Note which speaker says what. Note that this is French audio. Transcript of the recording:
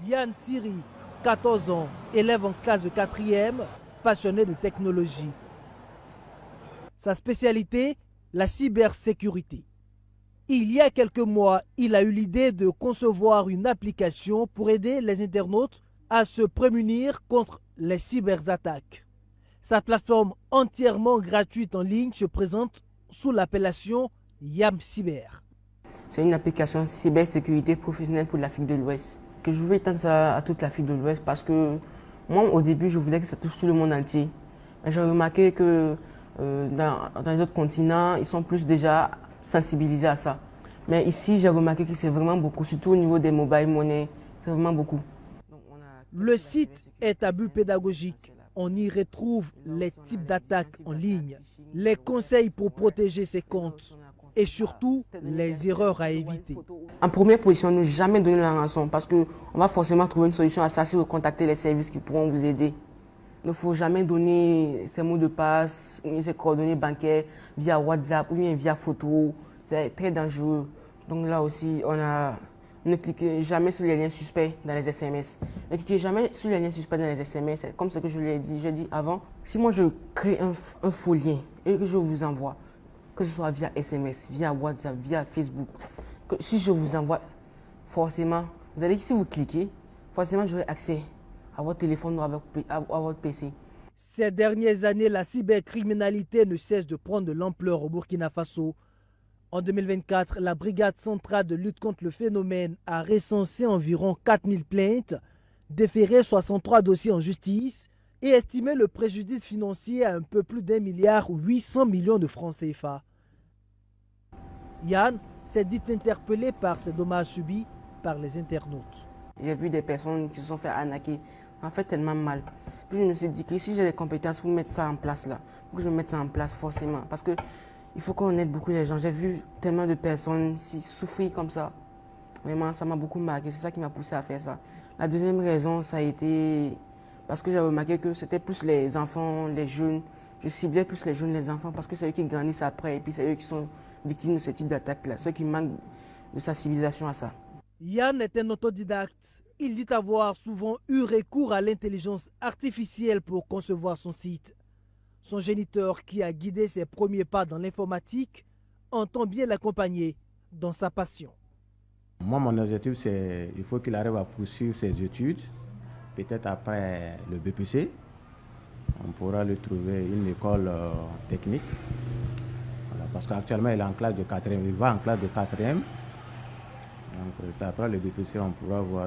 Speaker 1: Yann Siri, 14 ans, élève en classe de 4e, passionné de technologie. Sa spécialité, la cybersécurité. Il y a quelques mois, il a eu l'idée de concevoir une application pour aider les internautes à se prémunir contre les cyberattaques. Sa plateforme entièrement gratuite en ligne se présente sous l'appellation YAM Cyber.
Speaker 2: C'est une application cybersécurité professionnelle pour l'Afrique de l'Ouest. Que je voulais étendre ça à toute l'Afrique de l'Ouest parce que moi, au début, je voulais que ça touche tout le monde entier. Mais j'ai remarqué que dans les autres continents, ils sont plus déjà sensibilisés à ça. Mais ici, j'ai remarqué que c'est vraiment beaucoup, surtout au niveau des mobile money, c'est vraiment beaucoup.
Speaker 1: Le site est à but pédagogique. On y retrouve les types d'attaques en ligne, les conseils pour protéger ses comptes et surtout les erreurs à éviter.
Speaker 2: En première position, ne jamais donner la rançon parce qu'on va forcément trouver une solution à ça si vous contactez les services qui pourront vous aider. Il ne faut jamais donner ses mots de passe, ses coordonnées bancaires via WhatsApp ou bien via photo. C'est très dangereux. Donc là aussi, ne cliquez jamais sur les liens suspects dans les SMS. Ne cliquez jamais sur les liens suspects dans les SMS. C'est comme ce que je l'ai dit. J'ai dit avant, si moi je crée un faux lien et que je vous envoie, que ce soit via SMS, via WhatsApp, via Facebook, que si je vous envoie, forcément, vous allez, si vous cliquez, forcément j'aurai accès à votre téléphone ou à votre PC.
Speaker 1: Ces dernières années, la cybercriminalité ne cesse de prendre de l'ampleur au Burkina Faso. En 2024, la Brigade centrale de lutte contre le phénomène a recensé environ 4000 plaintes, déféré 63 dossiers en justice et estimé le préjudice financier à un peu plus d'1,8 milliard de francs CFA. Yann s'est dit interpellé par ces dommages subis par les internautes.
Speaker 2: J'ai vu des personnes qui se sont fait arnaquer, en fait tellement mal. Puis je me suis dit que si j'ai les compétences pour mettre ça en place là, il faut que je mette ça en place forcément. Parce que il faut qu'on aide beaucoup les gens. J'ai vu tellement de personnes souffrir comme ça. Vraiment, ça m'a beaucoup marqué. C'est ça qui m'a poussé à faire ça. La deuxième raison, ça a été parce que j'ai remarqué que c'était plus les enfants, les jeunes. Je ciblais plus les jeunes, les enfants, parce que c'est eux qui grandissent après. Et puis c'est eux qui sont victimes de ce type d'attaque-là. Ceux qui manquent de sensibilisation à ça.
Speaker 1: Yann est un autodidacte. Il dit avoir souvent eu recours à l'intelligence artificielle pour concevoir son site. Son géniteur, qui a guidé ses premiers pas dans l'informatique, entend bien l'accompagner dans sa passion.
Speaker 3: Moi, mon objectif, c'est qu'il faut qu'il arrive à poursuivre ses études. Peut-être après le BPC, on pourra lui trouver une école technique. Voilà, parce qu'actuellement, il est en classe de 4e. Il va en classe de 4e. Donc, c'est après le BPC, on pourra voir.